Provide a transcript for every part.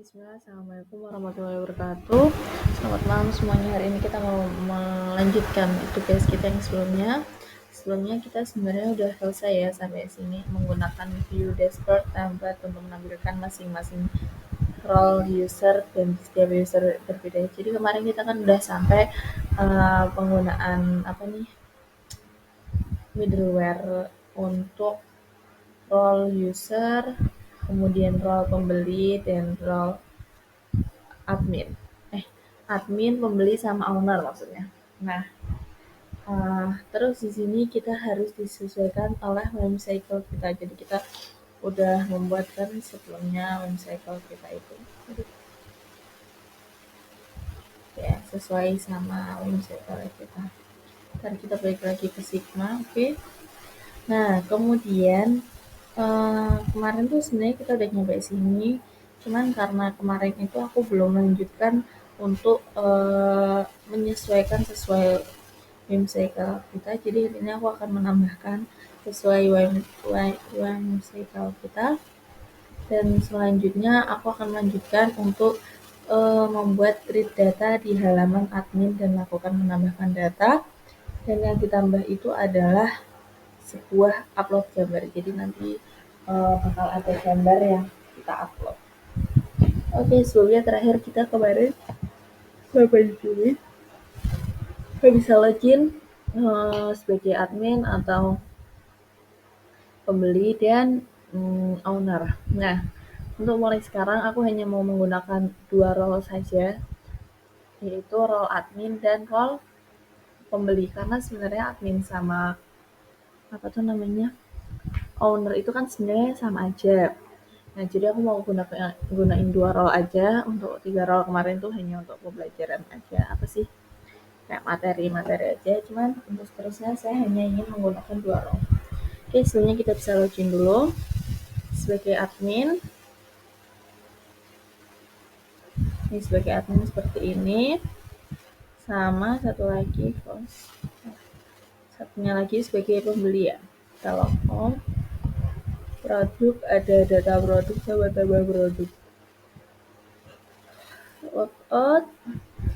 Bismillah, Assalamualaikum warahmatullahi wabarakatuh. Selamat malam semuanya. Hari ini kita mau melanjutkan tugas kita yang sebelumnya. Sebelumnya kita sebenarnya udah selesai ya sampai sini menggunakan view dashboard template untuk menampilkan masing-masing role user dan setiap user berbeda. Jadi kemarin kita kan udah sampai penggunaan middleware untuk role user, kemudian role pembeli dan role admin. Admin, pembeli sama owner maksudnya. Nah, terus di sini kita harus disesuaikan oleh WIM cycle kita. Jadi kita udah membuatkan sebelumnya WIM cycle kita itu. Ya, sesuai sama WIM cycle kita. Ntar kita balik lagi ke Sigma, oke? Nah, kemudian kemarin tuh sebenarnya kita udah nyampe sini, cuman karena kemarin itu aku belum melanjutkan untuk menyesuaikan sesuai WIM cycle kita, jadi ini aku akan menambahkan sesuai WIM cycle kita, dan selanjutnya aku akan melanjutkan untuk membuat read data di halaman admin dan melakukan menambahkan data, dan yang ditambah itu adalah sebuah upload gambar. Jadi nanti bakal ada gambar yang kita upload. Oke, sebelumnya terakhir kita kemarin sampai sini bisa login sebagai admin atau pembeli dan owner. Nah, untuk mulai sekarang aku hanya mau menggunakan dua role saja, yaitu role admin dan role pembeli, karena sebenarnya admin sama owner itu kan sebenarnya sama aja. Nah, jadi aku mau gunain dua role aja. Untuk 3 role kemarin tuh hanya untuk pembelajaran aja. Apa sih? Kayak materi-materi aja. Cuman untuk seterusnya saya hanya ingin menggunakan dua role. Oke, sebelumnya kita bisa login dulu sebagai admin. Ini sebagai admin seperti ini. Sama satu lagi, satunya lagi sebagai pembeli ya. Kita login. Produk, ada data produk sama tambah produk. Logout,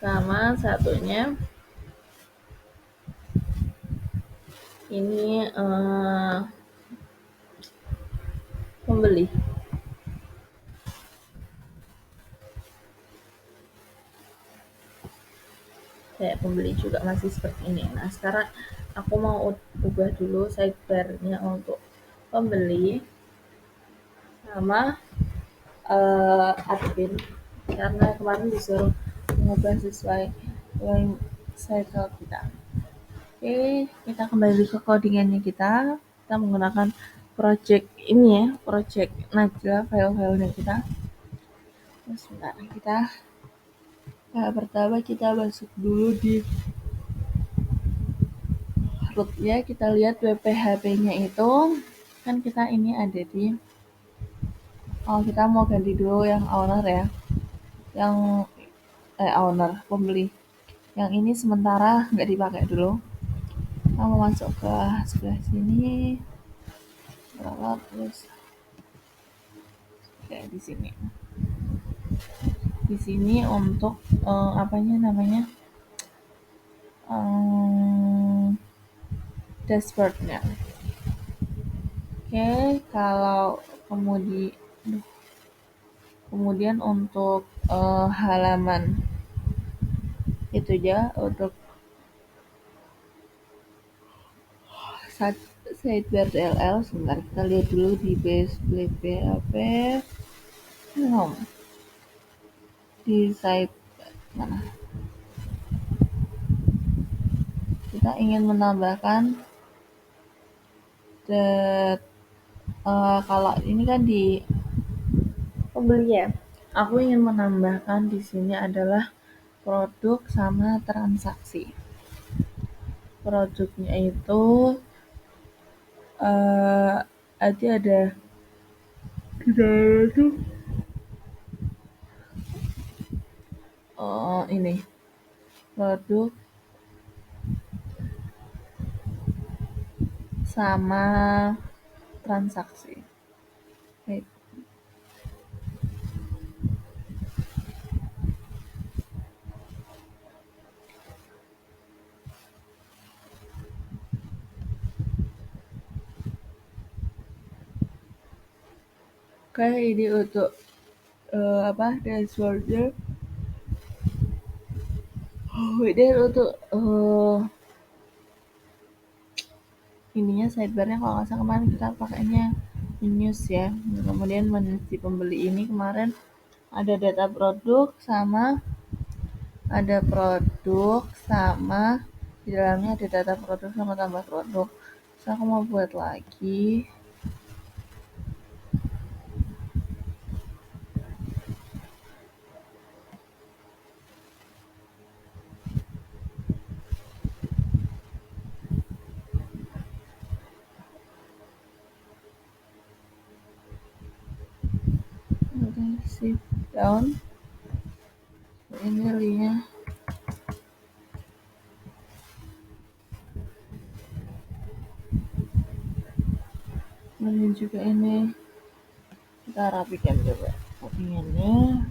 sama satunya ini pembeli. Kayak pembeli juga masih seperti ini. Nah, sekarang aku mau ubah dulu sidebar-nya untuk pembeli sama admin, karena kemarin disuruh mengubah sesuai cycle kita. Oke, kita kembali ke codingannya kita menggunakan project ini ya, project Najla, file-filenya kita. Sebentar, pertama kita masuk dulu di rootnya, kita lihat WPHP-nya itu kan kita ini ada di kita mau ganti dulu yang owner ya, yang owner pembeli, yang ini sementara nggak dipakai dulu. Kita mau masuk ke sebelah sini, terus kayak di sini untuk dashboardnya. Oke, kalau kemudian untuk halaman itu aja untuk sidebar DLL. Sebentar, kita lihat dulu di base PHP di site mana kita ingin menambahkan kalau ini kan di pembeli ya, aku ingin menambahkan di sini adalah produk sama transaksi. Produknya itu ada di dalam itu ini produk sama transaksi. kayak ini untuk apa dashboardnya. Oh, ini untuk ininya sidebarnya kalau nggak salah kemarin kita pakainya News ya. Kemudian si pembeli ini kemarin ada data produk sama ada produk sama di dalamnya ada data produk sama tambah produk. Terus aku mau buat lagi shift down ini linknya. Kemudian juga ini kita rapikan coba postingannya.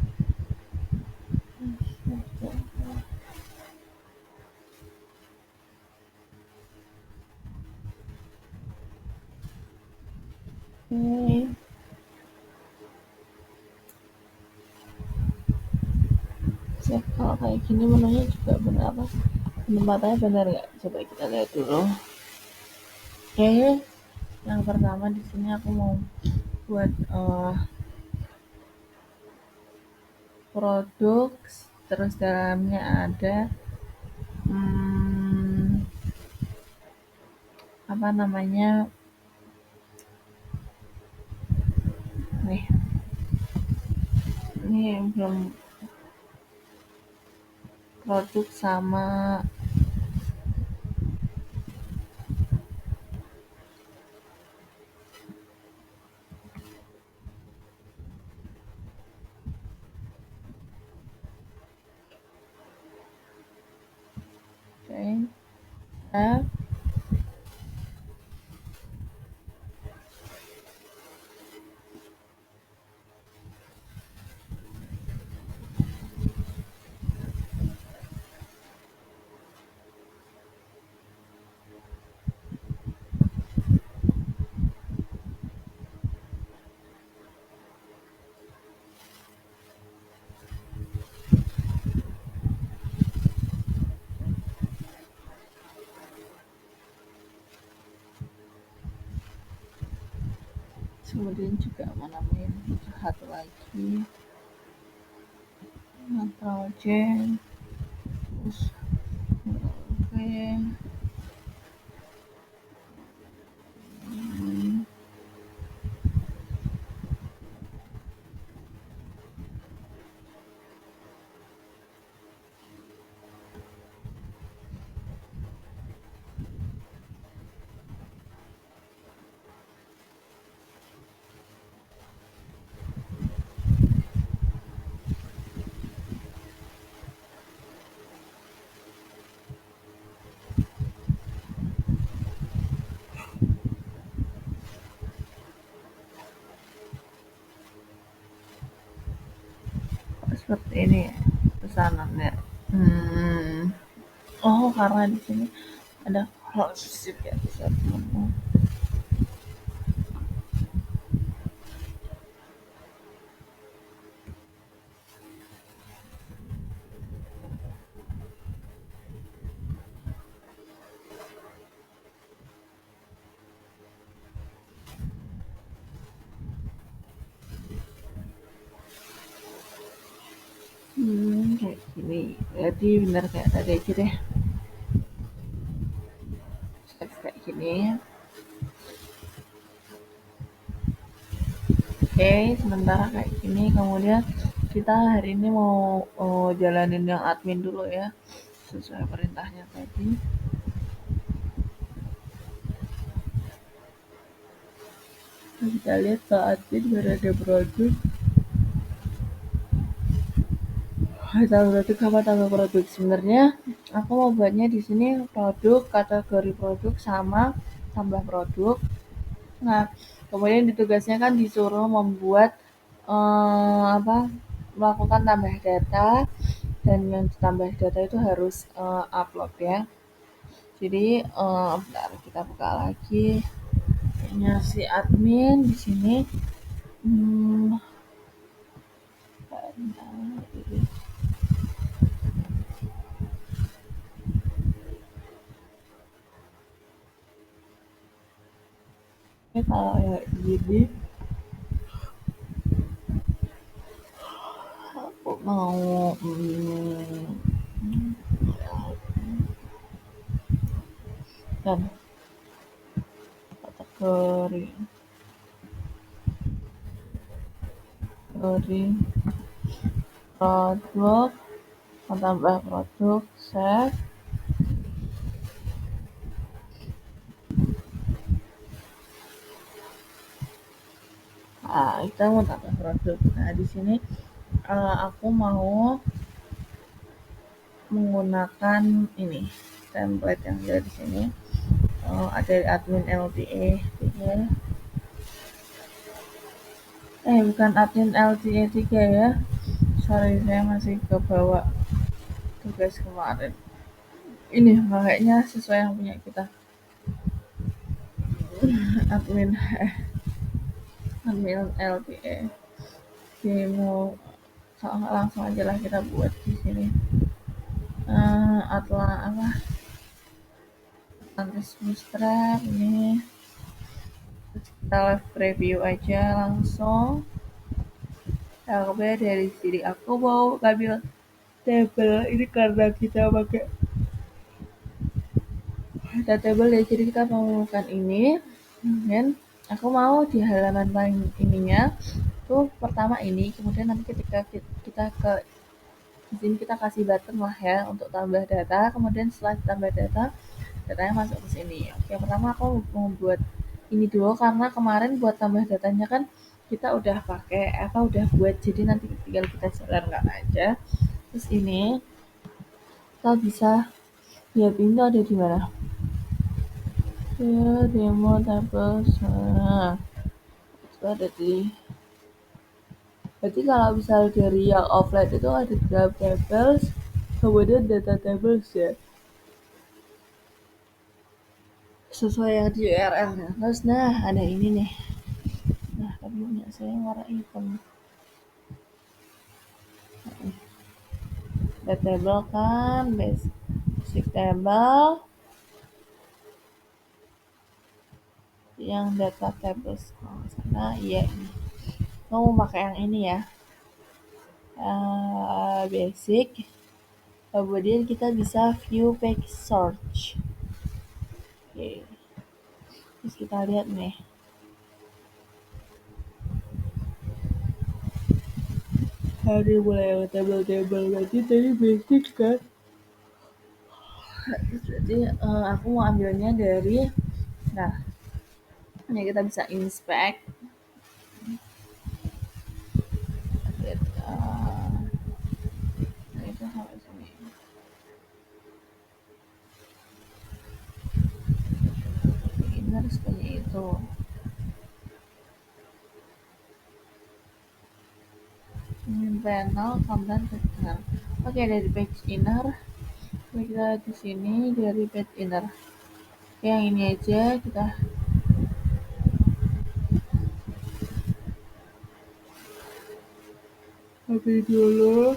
Oke. Siap, kalau kayak gini menunya juga benar apa? Penempatannya benar nggak? Coba kita lihat dulu. Oke, yang pertama di sini aku mau buat produk, terus dalamnya ada apa namanya nih, ini yang belum produk sama oke. Nah, kemudian juga mau nambahin satu lagi nitrogen, terus oke. Seperti ini ya pesanannya. Oh, karena di sini ada close ya bisa kayak gini. Jadi benar kayak tadi aja deh. Kayak gini. Oke, sementara kayak gini. Kemudian kita hari ini mau jalanin yang admin dulu ya, sesuai perintahnya tadi. Kita lihat ke admin baru ada produk. Tambah produk apa tambah produk? Sebenarnya aku mau buatnya di sini produk, kategori produk sama tambah produk. Nah, kemudian di tugasnya kan disuruh membuat apa melakukan tambah data dan yang ditambah data itu harus upload ya. Jadi bentar kita buka lagi. Ini si admin di sini. Hmm, ini kalau ya gini, aku mau dan kategori kategori produk, tambah produk, set. Nah, kita mau tambah produk. Nah, di sini aku mau menggunakan ini template yang ada di sini. Ada admin LTA, bukan admin LTA 3 ya. Sorry, saya masih ke bawah tugas kemarin. Ini makanya sesuai yang punya kita. Admin admin LTA. Oke, mau langsung aja lah kita buat di sini. Atla apa? Atlantis Bootstrap ini kita live preview aja langsung. LB dari sini aku mau ngambil table ini karena kita pakai table ya, jadi kita menemukan ini. Dan aku mau di halaman paling ininya tuh pertama ini, kemudian nanti ketika kita ke di sini kita kasih button lah ya untuk tambah data, kemudian setelah tambah data, datanya masuk ke sini. Oke, pertama aku mau buat ini dulu karena kemarin buat tambah datanya kan kita udah pakai udah buat, jadi nanti tinggal kita jalankan aja. Terus ini kita bisa lihat ini ada di mana ya, demo tables. Nah, itu ada di, berarti kalau misal dari yang offline itu ada graph tables kemudian data tables ya, sesuai yang di URL nya. Terus nah ada ini nih, nah tapi punya saya warna hitam. Data table kan basic table, yang data tables kalau sana iya ini. Mau pakai yang ini ya, basic. Kemudian kita bisa view page search. Oke, terus kita lihat nih, hari mulai table-table berarti tadi basic kan. Jadi aku mau ambilnya dari, nah ini kita bisa inspect, nah itu sampai sini. Ini harus seperti itu. Ini panel content inner. Oke, dari page inner kita di sini dari page inner. Yang ini aja kita copy dulu.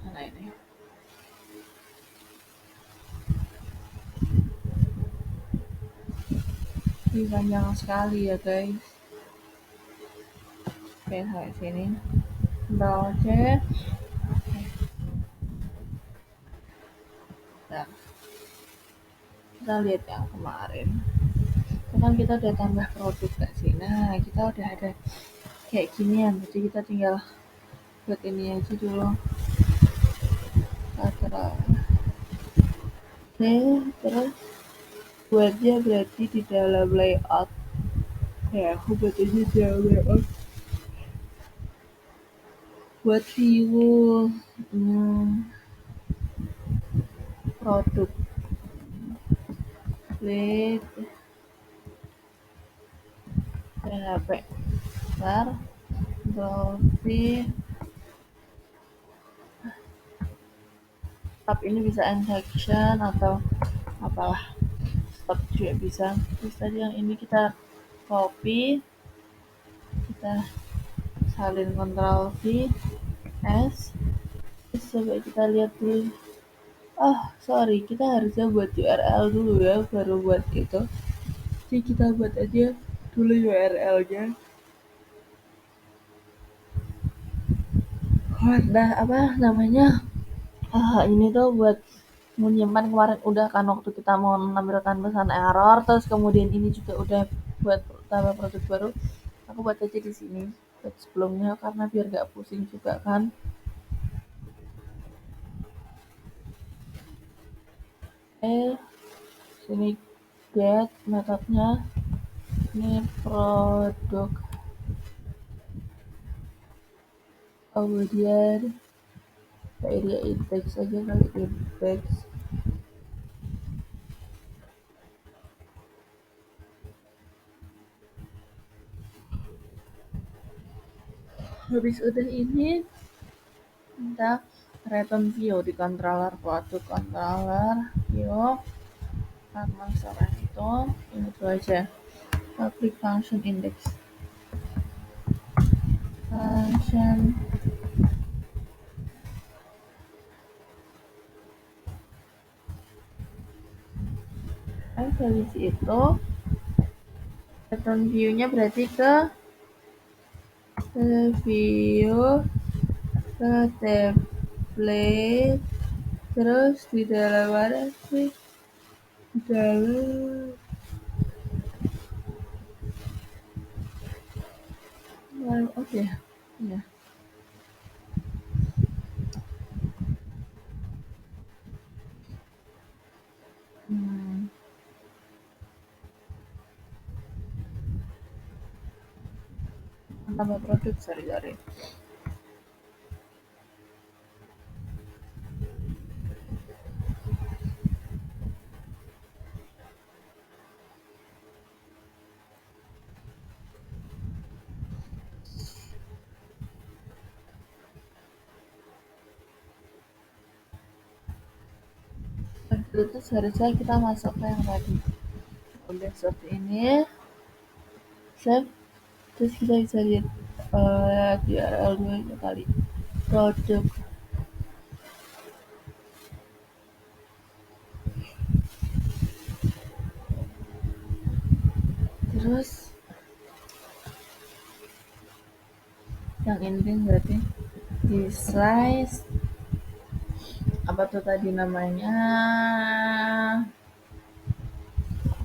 Nah ini. Ini panjang sekali ya guys. Oke, sampai sini. Control C. Nah, kita lihat yang kemarin. Itu kan kita udah tambah produk gak sih? Nah, kita udah ada kayak ginian. Jadi kita tinggal buat ini aja dulu. Oke, terus buatnya berarti di dalam layout. Ya, aku buat aja di dalam layout. Buat view produk lead PHP ntar Dolphin tab ini bisa end section atau apalah. juga bisa. Terus tadi yang ini kita copy, kita salin Ctrl V S. Terus coba kita lihat dulu. Sorry, kita harusnya buat URL dulu ya, baru buat gitu. Jadi kita buat aja dulu URL-nya. Nah, apa namanya? Ini tuh buat menyimpan kemarin udah kan waktu kita mau menampilkan pesan error, terus kemudian ini juga udah buat tambah produk baru. Aku buat aja di sini buat sebelumnya karena biar gak pusing juga kan. Sini get metodenya ini produk, kemudian area index aja kali index. Habis udah ini kita return view di controller, produk controller view karena masalah itu ini tuh aja public function index function. Habis itu return view-nya berarti ke view, ke template, terus di dalam mana sih, di dalam oke ya. Tambah produk sorry. Terus harusnya kita masuk ke yang tadi udah seperti ini, save. Terus kita bisa lihat di URL nya kali produk. Terus yang ini berarti di slice apa tuh tadi namanya,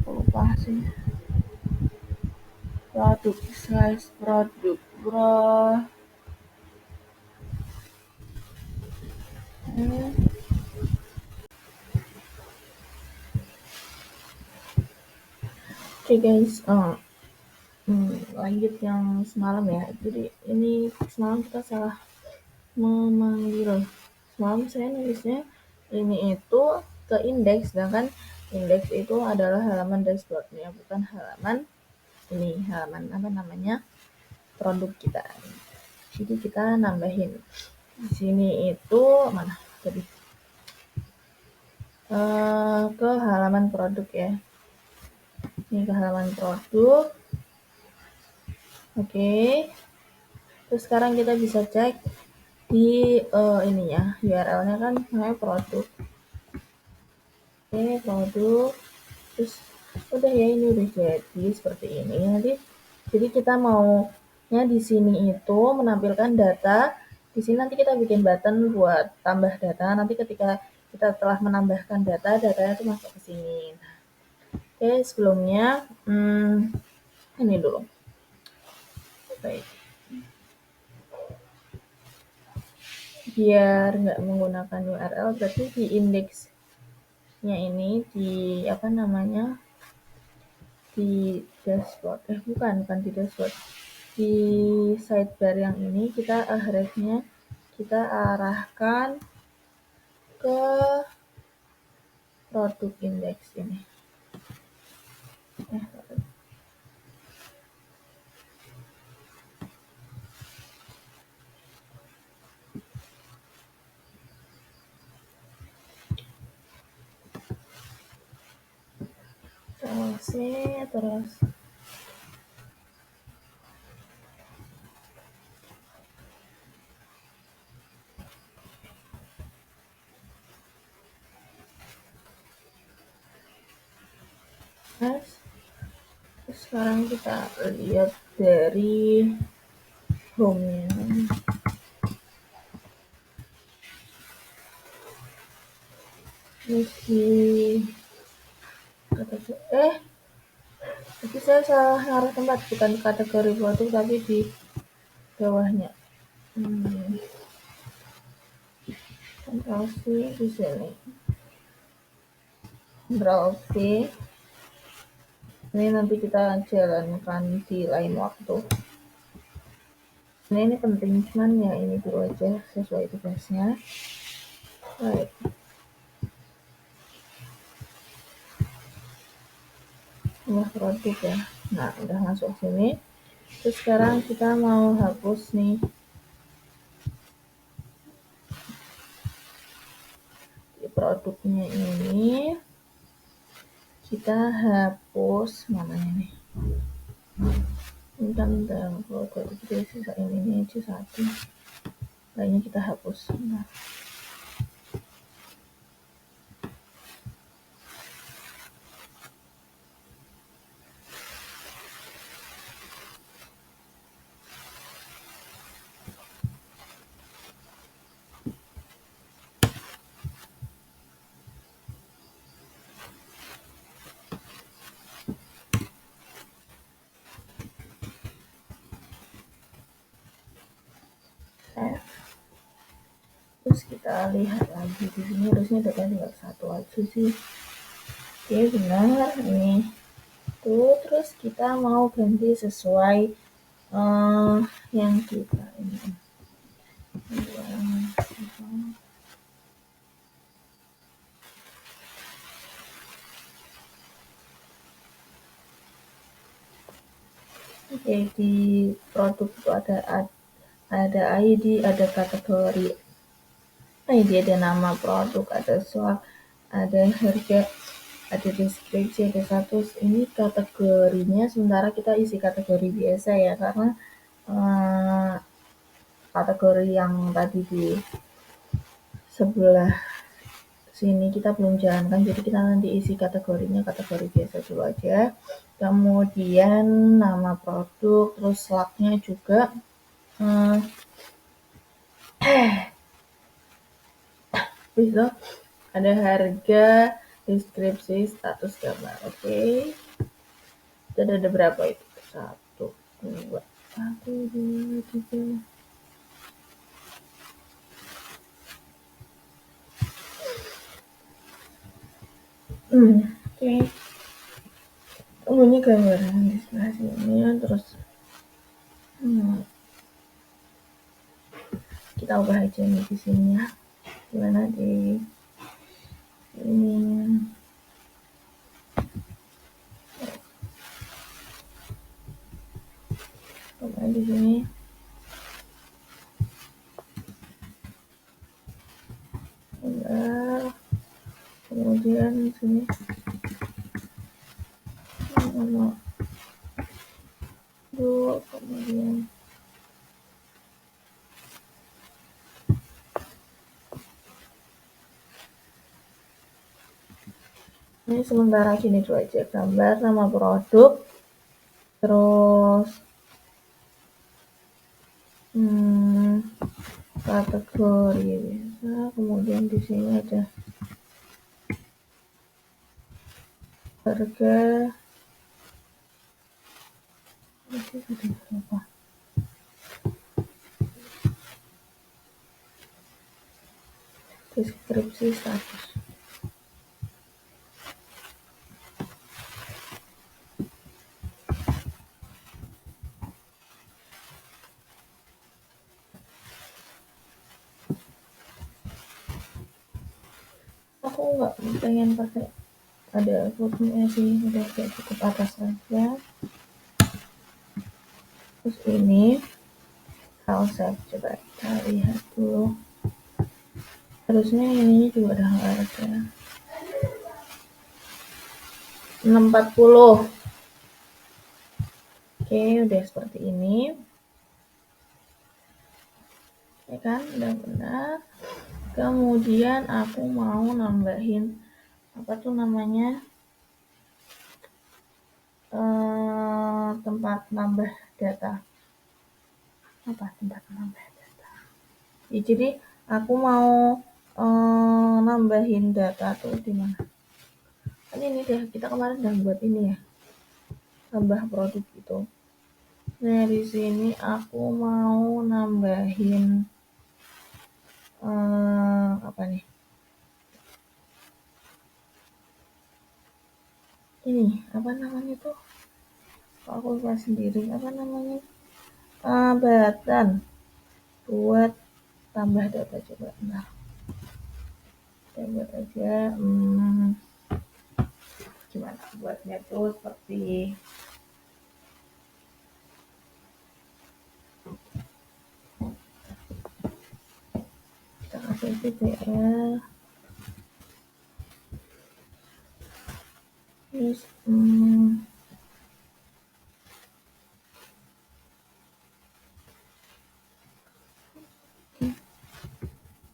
aku lupa sih. Produk slice produk bro. Oke guys, lanjut yang semalam ya. Jadi ini semalam kita salah memanggil. Semalam saya nulisnya ini itu ke indeks, sedangkan indeks itu adalah halaman dashboardnya, bukan halaman ini, halaman apa namanya, produk kita. Jadi kita nambahin di sini itu mana tadi, ke halaman produk ya. Ini ke halaman produk. Oke. Terus sekarang kita bisa cek di ininya, URL-nya kan namanya produk. Oke, produk. Terus udah ya, ini udah jadi seperti ini. Nanti jadi kita maunya di sini itu menampilkan data. Di sini nanti kita bikin button buat tambah data. Nanti ketika kita telah menambahkan data, datanya itu masuk ke sini. Oke, sebelumnya ini dulu. Baik. Biar nggak menggunakan URL, berarti di indeksnya ini di apa namanya, di dashboard, bukan di dashboard, di sidebar yang ini kita ahrefnya kita arahkan ke produk indeks ini. terus sekarang kita lihat dari home-nya. Isi kategori tapi saya salah naruh tempat, bukan kategori produk tapi di bawahnya. Ctrl C di sini. Ctrl V. Ini nanti kita jalankan di lain waktu. Ini penting, cuman ya ini dulu aja sesuai tugasnya. Baik. Ini produk ya. Nah, udah masuk sini. Terus sekarang kita mau hapus nih di produknya ini. Kita hapus mana ini? Ini kan dalam produk kita sisa ini aja satu. Lainnya kita hapus. Nah. Terus kita lihat lagi di sini, harusnya data tinggal satu aja sih. Oke, benar ini. Tuh, terus kita mau ganti sesuai yang kita ini. Oke, di produk itu ada ID, ada kategori ID, ada nama produk, ada swag, ada harga, ada deskripsi, ada status. Ini kategorinya sementara kita isi kategori biasa ya, karena kategori yang tadi di sebelah sini kita belum jalankan, jadi kita nanti isi kategorinya kategori biasa dulu aja. Kemudian nama produk, terus slagnya juga bisa ada harga, deskripsi, status gambar. Oke. Dan ada berapa itu? 1, 2, 3. Oke. Ini gambaran di sebelah sini, terus kita ubah aja nih di sini ya. Gimana di ini? Ubah di sini. Ubah. Kemudian di sini. Dua, kemudian ini sementara gini dulu aja, gambar, nama produk, terus kategori biasa, kemudian di sini ada harga, deskripsi, status. Aku nggak pengen pakai ada fotonya sih, udah kayak cukup atas aja. Terus ini file save, coba kita lihat dulu. Harusnya ini juga udah nggak ada. 6.40. Oke, udah seperti ini. Ya kan, udah benar. Kemudian aku mau nambahin apa tuh namanya, tempat nambah data. Apa tempat nambah data? Ya, jadi aku mau nambahin data tuh di mana? Ini deh, kita kemarin udah buat ini ya, tambah produk itu. Nah, di sini aku mau nambahin apa nih? Ini apa namanya tuh? Aku lupa sendiri apa namanya? Button buat tambah data, coba. Nah, kita buat aja. Gimana buatnya tuh seperti kita kasih VTL, terus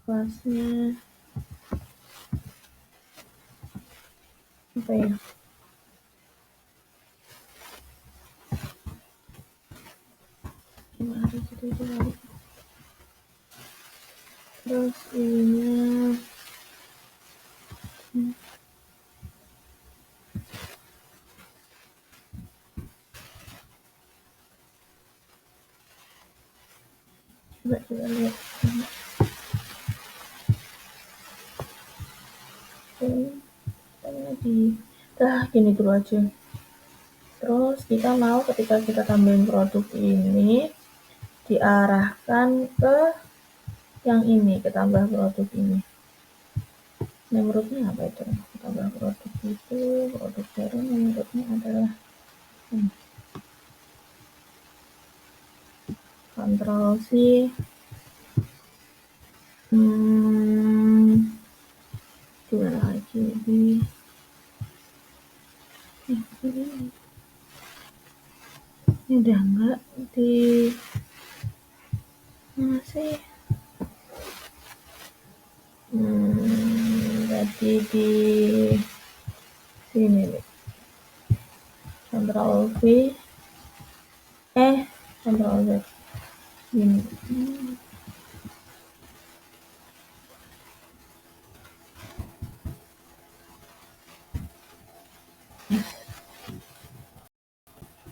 kelasnya apa ya? Gimana gitu. Terus ininya coba lihat. Gini dulu aja. Terus kita mau ketika kita tambahin produk ini diarahkan ke yang ini, ke tambah produk ini. Menurutnya apa itu? Tambah produk itu, produk baru menurutnya adalah ini. Ctrl C, gimana lagi di ini udah enggak di mana sih? Tadi di sini nih. Ctrl V, Ctrl Z. Gini.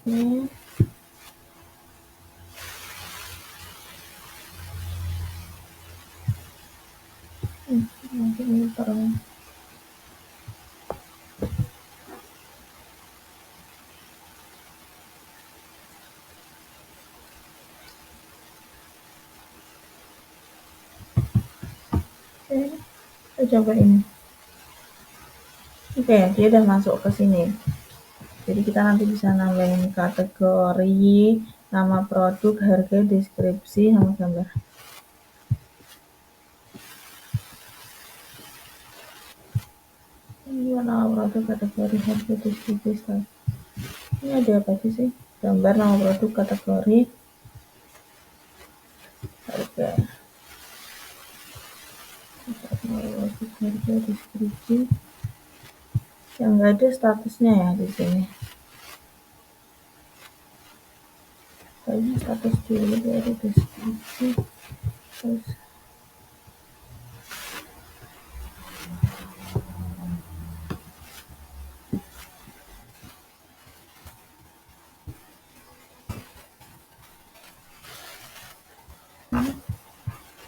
Ini nanti ini taruh. Kita coba ini. Oke, dia udah masuk ke sini. Jadi kita nanti bisa nambahin kategori, nama produk, harga, deskripsi, sama gambar. Ini nama produk, kategori, harga, deskripsi. Ini ada apa sih? Gambar, nama produk, kategori, harga. Harga, deskripsi. Yang nggak ada statusnya ya di sini. Kayaknya status dulu baru deskripsi. Terus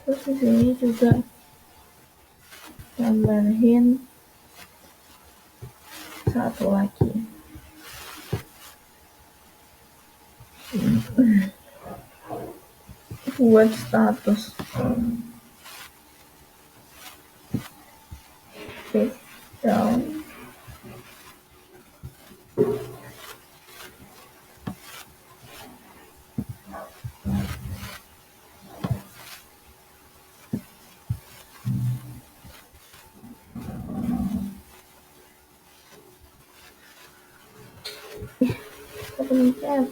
terus di sini juga tambahin satu lagi. Buat status. Oke, down. pencet.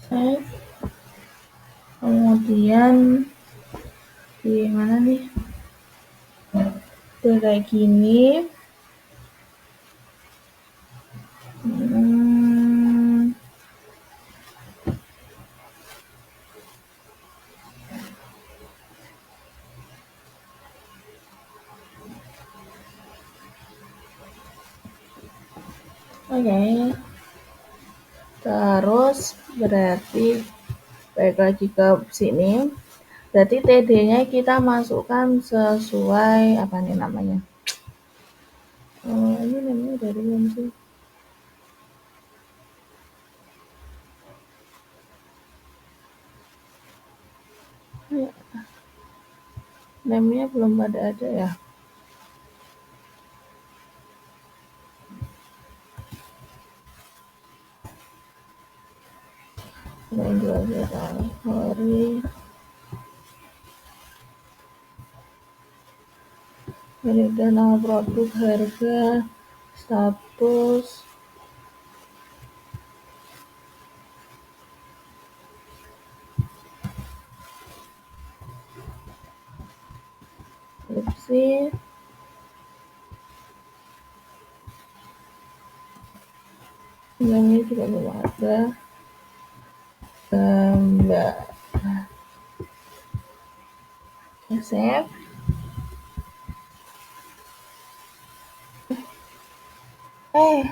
Save. Kemudian di mana nih? Udah kayak gini. Oke. Terus berarti balik lagi ke sini. Berarti TD-nya kita masukkan sesuai apa nih namanya? Ini namanya dari belum sih? Namanya belum ada ya. Dari nama produk, harga, status, deskripsi, ini juga belum ada, gambar, save.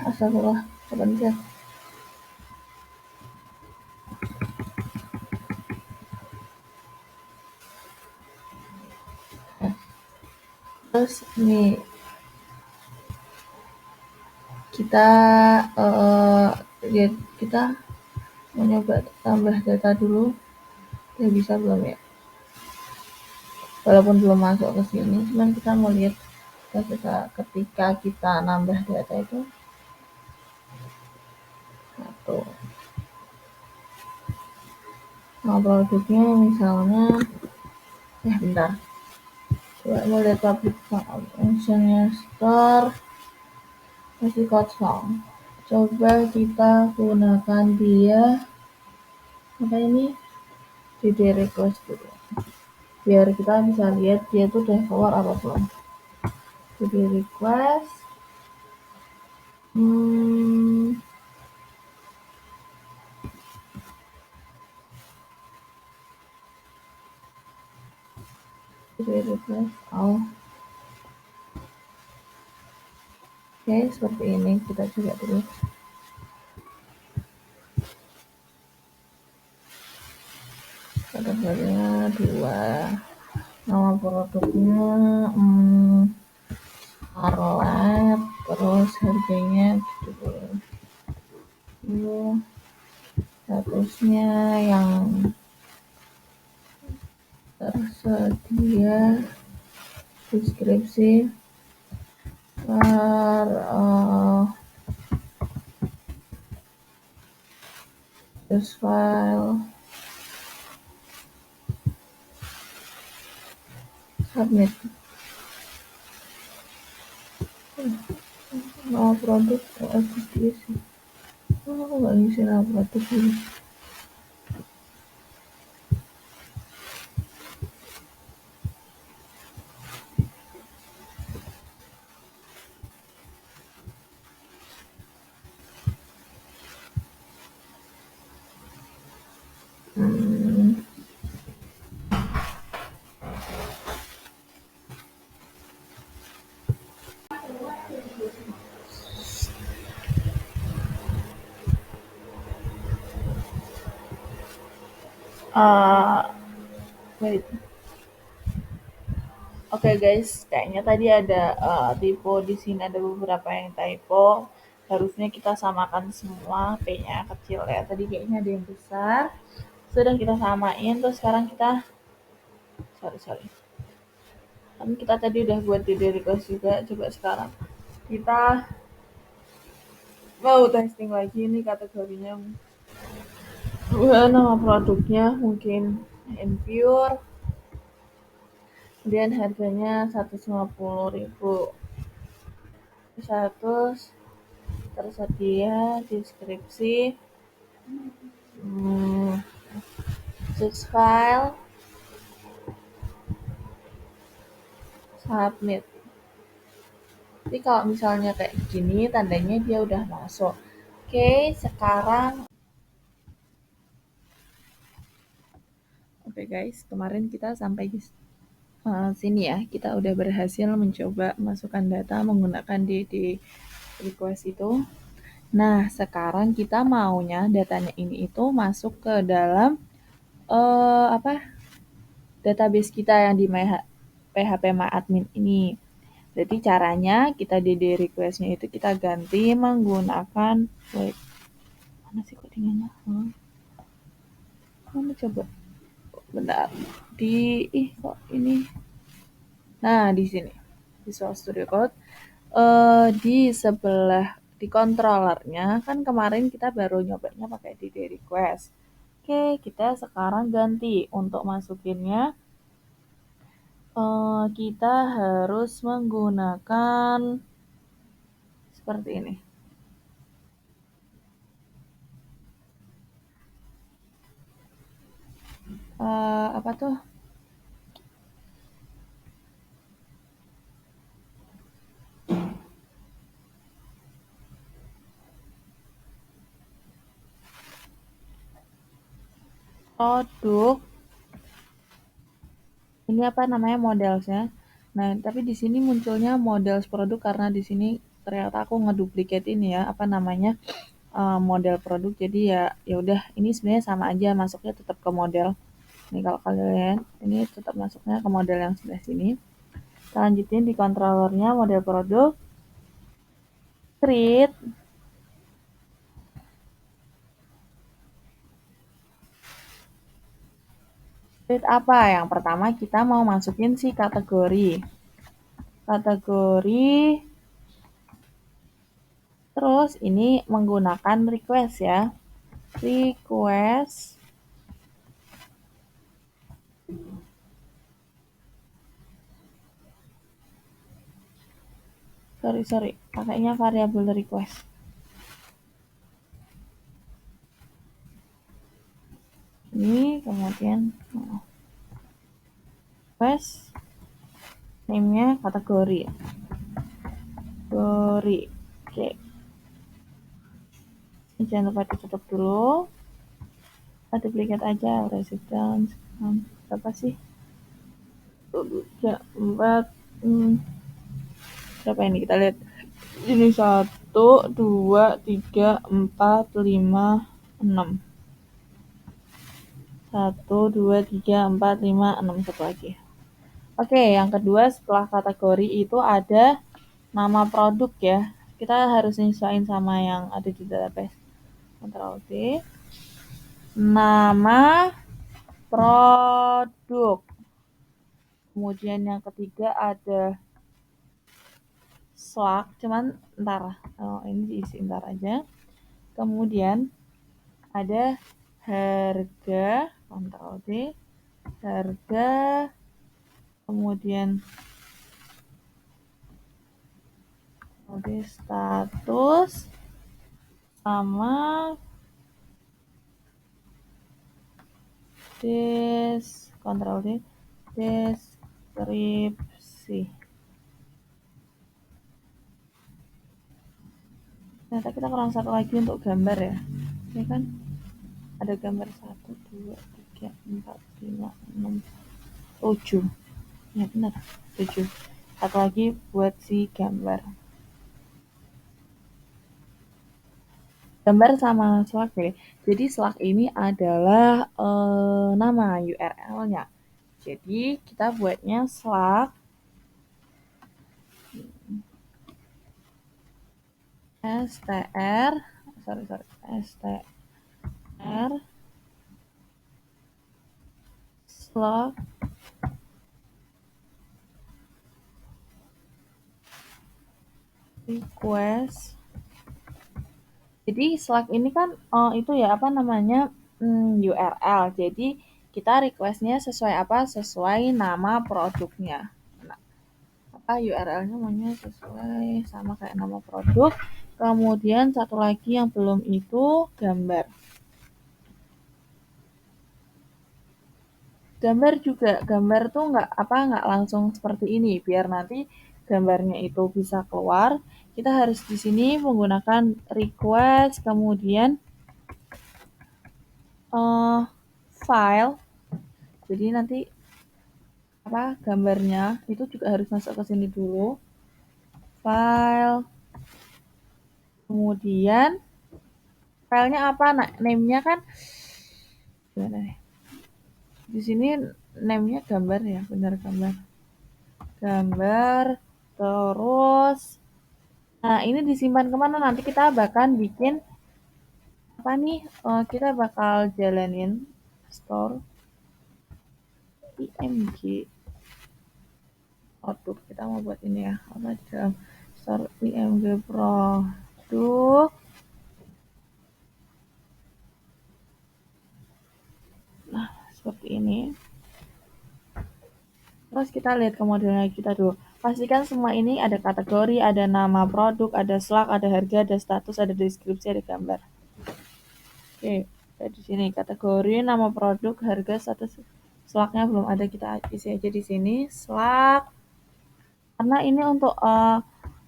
Astagfirullah, kepencet. Terus nih kita kita mau nyoba tambah data dulu. Udah bisa belum ya? Walaupun belum masuk ke sini, cuman kita mau lihat ketika kita nambah data itu satu. Nah, produknya misalnya bentar. Coba mau lihat public functionnya store masih kosong. Coba kita gunakan dia apa ini DD request dulu biar kita bisa lihat dia tuh udah keluar apa belum. DD request DD request Oke, seperti ini kita coba dulu. Kategorinya 2, nama produknya Arlet, terus harganya 70, statusnya yang tersedia, deskripsi this file, submit. Nama produk diisi. Aku nggak ngisi nama produk ini. Wait. Oke guys, kayaknya tadi ada typo di sini, ada beberapa yang typo. Harusnya kita samakan semua, P-nya kecil ya. Tadi kayaknya ada yang besar. Sudah kita samain, terus sekarang kita sorry. Kan kita tadi udah buat di request juga. Coba sekarang kita mau testing lagi nih kategorinya Nama produknya mungkin Impure, kemudian harganya 150.000. Status tersedia deskripsi, choose file, submit. Jadi kalau misalnya kayak gini tandanya dia udah masuk. Oke, sekarang oke guys, kemarin kita sampai di sini ya. Kita udah berhasil mencoba masukkan data menggunakan DD request itu. Nah, sekarang kita maunya datanya ini itu masuk ke dalam apa? Database kita yang di PHP MyAdmin ini. Jadi caranya kita DD request-nya itu kita ganti menggunakan wait, mana sih codingannya? Mana coba? Bentar. Kok ini? Nah, di sini. Visual Studio Code. Di sebelah di controllernya kan kemarin kita baru nyobanya pakai DD request. Oke, kita sekarang ganti untuk masukinnya. Kita harus menggunakan seperti ini. Apa tuh? Produk. Ini apa namanya modelsnya? Nah, tapi di sini munculnya models produk karena di sini ternyata aku ngeduplikat ini ya, apa namanya? Model produk. Jadi ya udah ini sebenarnya sama aja masuknya tetap ke model. Ini kalau kalian ini tetap masuknya ke model yang sebelah sini. Kita lanjutin di controllernya model produk. Create apa? Yang pertama kita mau masukin si kategori. Terus ini menggunakan request ya. Request. Sorry. Pakainya variabel request. Ini kemudian request. Name-nya kategori. Oke. Ini jangan lupa ditutup dulu. Kita duplikat aja residence. Berapa sih? 3, 4, berapa ini kita lihat. Ini 1, 2, 3, 4, 5, 6. 1, 2, 3, 4, 5, 6. Satu lagi. Oke, yang kedua setelah kategori itu ada nama produk ya. Kita harus nyesuaiin sama yang ada di database. Ctrl V. Nama produk. Kemudian yang ketiga ada Slack, cuman ntar ini diisi ntar aja. Kemudian ada harga, Ctrl D, harga, kemudian status sama Ctrl D, deskripsi. Ternyata kita kurang satu lagi untuk gambar ya. Ini kan ada gambar 1, 2, 3, 4, 5, 6, 7. Ya benar, 7. Satu lagi buat si gambar. Gambar sama Slack ya. Jadi Slack ini adalah nama URL-nya. Jadi kita buatnya Slack str Slack request. Jadi Slack ini kan itu ya apa namanya URL. Jadi kita requestnya sesuai apa? Sesuai nama produknya. Nah, apa URL-nya maunya sesuai sama kayak nama produk. Kemudian satu lagi yang belum itu gambar. Gambar juga, gambar tuh nggak langsung seperti ini. Biar nanti gambarnya itu bisa keluar, kita harus di sini menggunakan request, kemudian file. Jadi nanti apa gambarnya itu juga harus masuk ke sini dulu. File, kemudian filenya apa? Nah, name-nya kan gimana nih? Di sini name-nya gambar ya, benar gambar. Gambar, terus nah ini disimpan kemana? Nanti kita bakal bikin apa nih? Kita bakal jalanin store img. Produk kita mau buat ini ya, apa di dalam store img produk. Nah, seperti ini. Terus kita lihat ke modelnya kita dulu. Pastikan semua ini ada kategori, ada nama produk, ada slug, ada harga, ada status, ada deskripsi, ada gambar. Oke, di sini kategori, nama produk, harga, status, slugnya belum ada, kita isi aja di sini slug. Karena ini untuk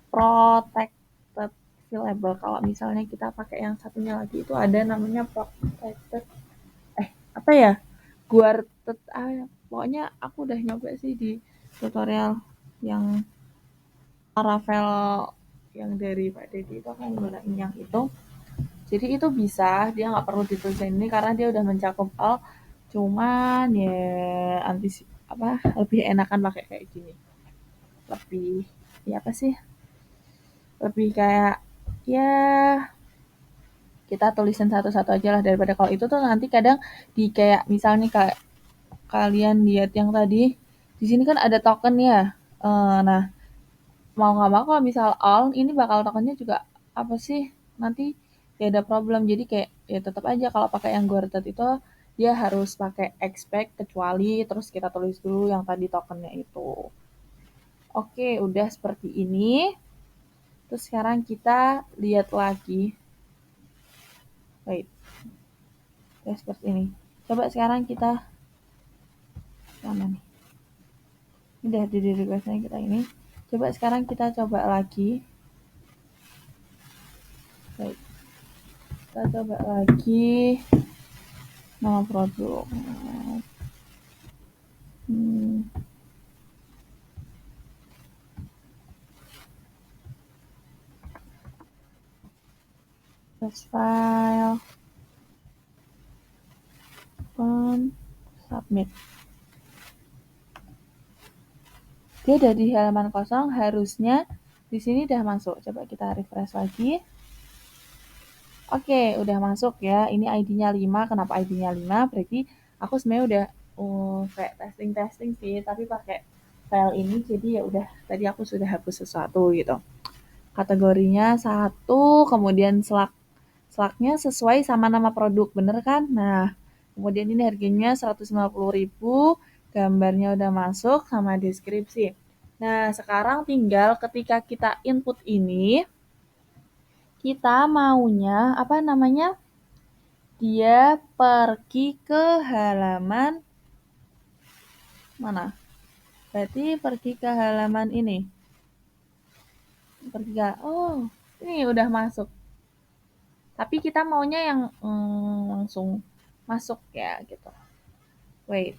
protected label. Kalau misalnya kita pakai yang satunya lagi itu ada namanya protected apa ya? Guarded pokoknya aku udah nyoba sih di tutorial yang Ravel yang dari Pak Dedi itu akan gunain yang itu. Jadi itu bisa, dia nggak perlu ditulisin ini karena dia udah mencakup all. Cuman ya lebih enakan pakai kayak gini. Lebih ya apa sih? Lebih kayak ya kita tulisin satu-satu aja lah daripada kalau itu tuh nanti kadang di kayak misalnya kayak kalian lihat yang tadi di sini kan ada token ya. Nah, mau nggak mau kalau misal all ini bakal tokennya juga apa sih nanti ya ada problem, jadi kayak ya tetap aja kalau pakai yang guarded itu dia harus pakai expect kecuali terus kita tulis dulu yang tadi tokennya itu. Oke, udah seperti ini. Terus sekarang kita lihat lagi. Wait. Ya seperti ini. Coba sekarang kita mana nih? Udah di requestnya kita ini. Coba sekarang kita coba lagi. Baik. Kita coba lagi nama produk. Terus file, open, submit. Dia udah di halaman kosong, harusnya di sini udah masuk. Coba kita refresh lagi. Oke, udah masuk ya. Ini ID-nya 5. Kenapa ID-nya 5? Berarti aku sebenarnya udah kayak testing sih, tapi pakai file ini jadi ya udah tadi aku sudah hapus sesuatu gitu. Kategorinya 1, kemudian slugnya sesuai sama nama produk, bener kan? Nah, kemudian ini harganya 150.000, gambarnya udah masuk sama deskripsi. Nah, sekarang tinggal ketika kita input ini, kita maunya apa namanya? Dia pergi ke halaman mana? Berarti pergi ke halaman ini. Pergi ke ini udah masuk. Tapi kita maunya yang langsung masuk ya gitu. Wait.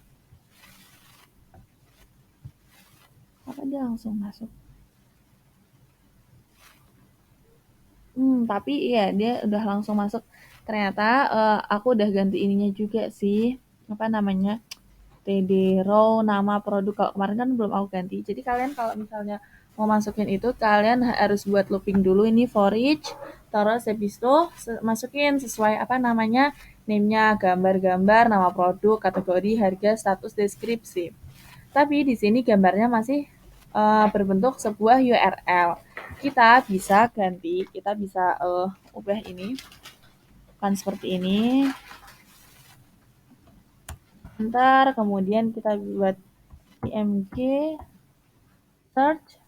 Apa dia langsung masuk? Tapi iya dia udah langsung masuk. Ternyata aku udah ganti ininya juga sih. Apa namanya? TD row nama produk. Kalau kemarin kan belum aku ganti. Jadi kalian kalau misalnya mau masukin itu, kalian harus buat looping dulu ini for each. Terus habis itu masukin sesuai apa namanya, name-nya, gambar-gambar, nama produk, kategori, harga, status, deskripsi. Tapi di sini gambarnya masih berbentuk sebuah URL. Kita bisa ganti, kita bisa ubah ini, bukan seperti ini. Ntar kemudian kita buat img search,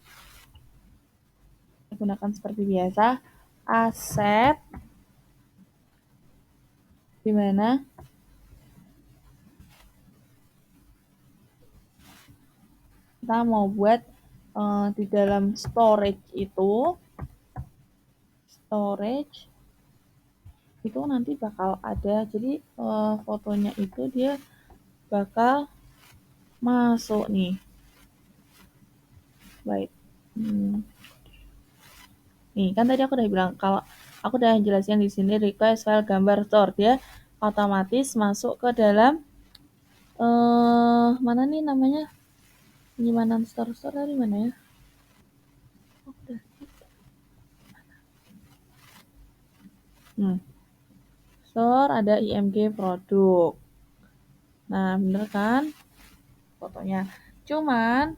gunakan seperti biasa aset, di mana kita mau buat di dalam storage itu nanti bakal ada, jadi fotonya itu dia bakal masuk nih. Baik. Nih, kan tadi aku udah bilang kalau aku udah jelasin di sini request file gambar store, dia otomatis masuk ke dalam mana nih namanya? Penyimpanan store dari mana ya? Store ada img produk. Nah, bener kan? Fotonya. Cuman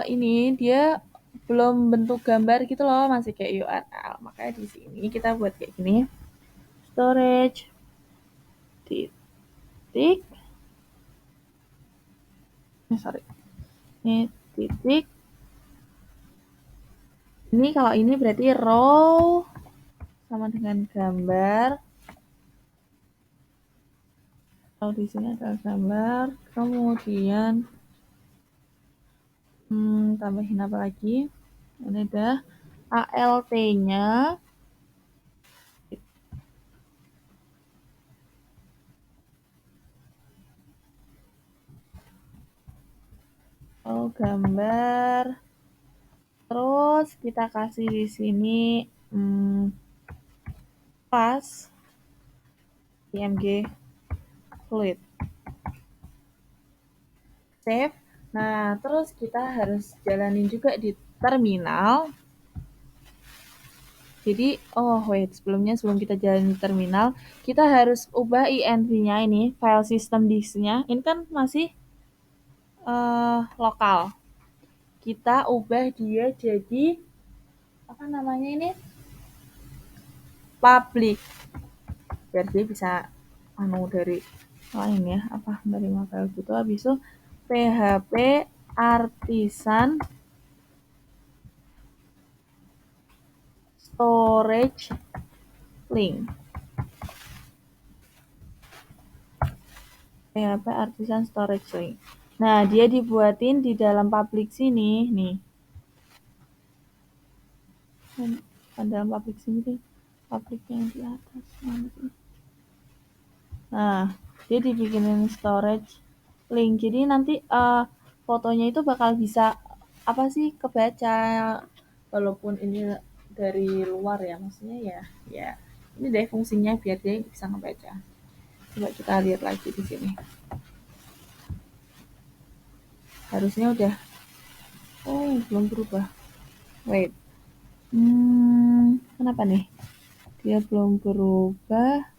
ini dia belum bentuk gambar gitu loh, masih kayak URL. Makanya di sini kita buat kayak gini. Storage titik. Ini titik. Ini kalau ini berarti row sama dengan gambar. Kalau di sini adalah gambar, kemudian tambahin apa lagi? Ini udah ALT-nya. Gambar. Terus kita kasih di sini pas img fluid. Save. Nah, terus kita harus jalanin juga di terminal. Jadi, sebelum kita jalan di terminal, kita harus ubah env-nya ini, file system disk-nya. Ini kan masih lokal. Kita ubah dia jadi apa namanya ini? Public. Biar dia bisa dari lain ya, dari file gitu. Habis itu php artisan storage link. PHP artisan storage link. Nah, dia dibuatin di dalam public sini nih. Dalam public sini, public yang di atas mana sih? Nah, dia dibikinin storage link. Jadi nanti fotonya itu bakal bisa kebaca, walaupun ini dari luar ya, maksudnya ya ini deh fungsinya biar dia bisa ngebaca. Coba kita lihat lagi di sini. Harusnya udah. Belum berubah. Wait. Kenapa nih? Dia belum berubah.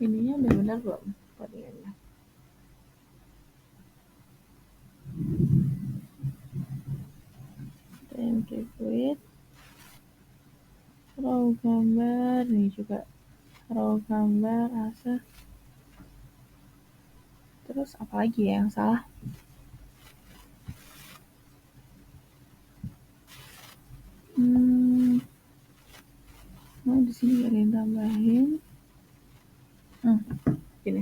Ininya udah benar belum? Codingannya. Thank you, Fluid. Raw gambar, nih juga raw gambar, asa. Terus apa lagi ya yang salah? Di sini ada yang tambahin. Gini.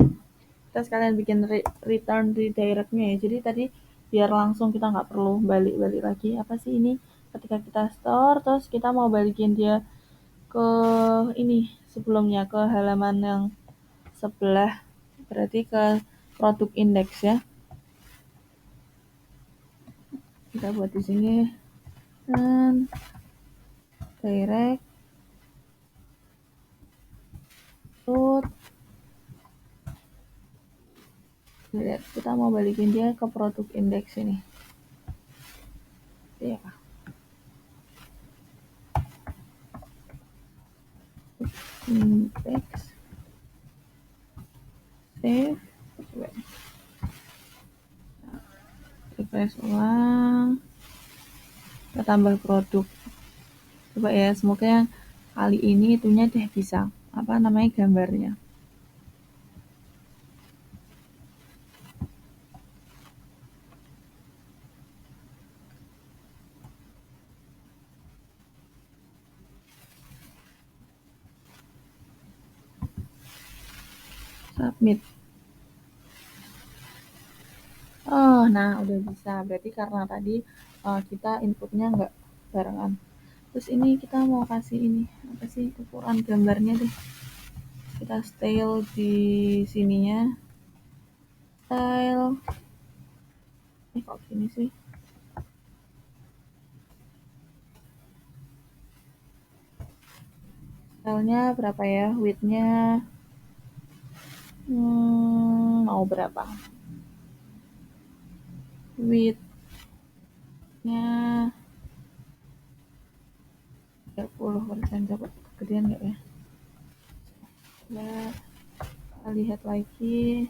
Kita sekalian bikin return redirect-nya ya. Jadi tadi biar langsung kita nggak perlu balik-balik lagi. Apa sih ini? Ketika kita store, terus kita mau balikin dia ke ini sebelumnya, ke halaman yang sebelah, berarti ke produk index ya. Kita buat di sini dan direct root. Lihat, kita mau balikin dia ke produk index ini. Ya. Index. Save. Coba. Refresh ulang. Kita tambah produk. Coba ya, semoga yang kali ini itunya deh bisa. Apa namanya gambarnya? Submit. Oh, nah udah bisa. Berarti karena tadi kita inputnya nggak barengan. Terus ini kita mau kasih ini apa sih ukuran gambarnya deh. Kita style di sininya. Style. Kok gini sih? Stylenya berapa ya? Widthnya mau berapa? Widthnya 30%. Coba kegedean nggak ya? Coba kita lihat lagi.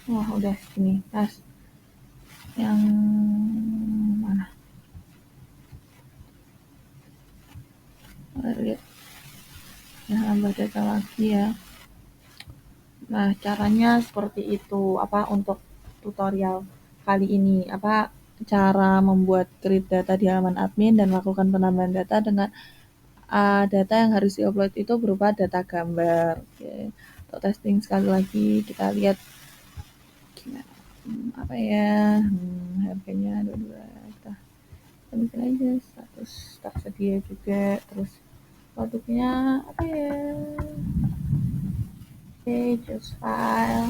Wah udah segini. Pas. Yang mana? Lihat. Ya, nambah data lagi ya. Nah, caranya seperti itu. Apa untuk tutorial kali ini? Apa cara membuat create data di halaman admin dan melakukan penambahan data dengan data yang harus diupload itu berupa data gambar. Oke. Untuk testing sekali lagi kita lihat gimana. Apa ya? Harganya 22. Kita bikin aja status tersedia juga. Terus produknya apa ya? Oke, choose file.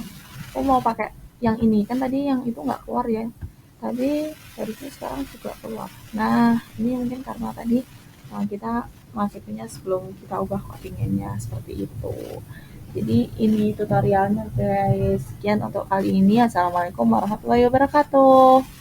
Aku mau pakai yang ini kan tadi yang itu nggak keluar ya. Tapi harusnya sekarang juga keluar. Nah, ini mungkin karena tadi kita masukinnya sebelum kita ubah codingannya seperti itu. Jadi ini tutorialnya guys. Sekian untuk kali ini. Assalamualaikum warahmatullahi wabarakatuh.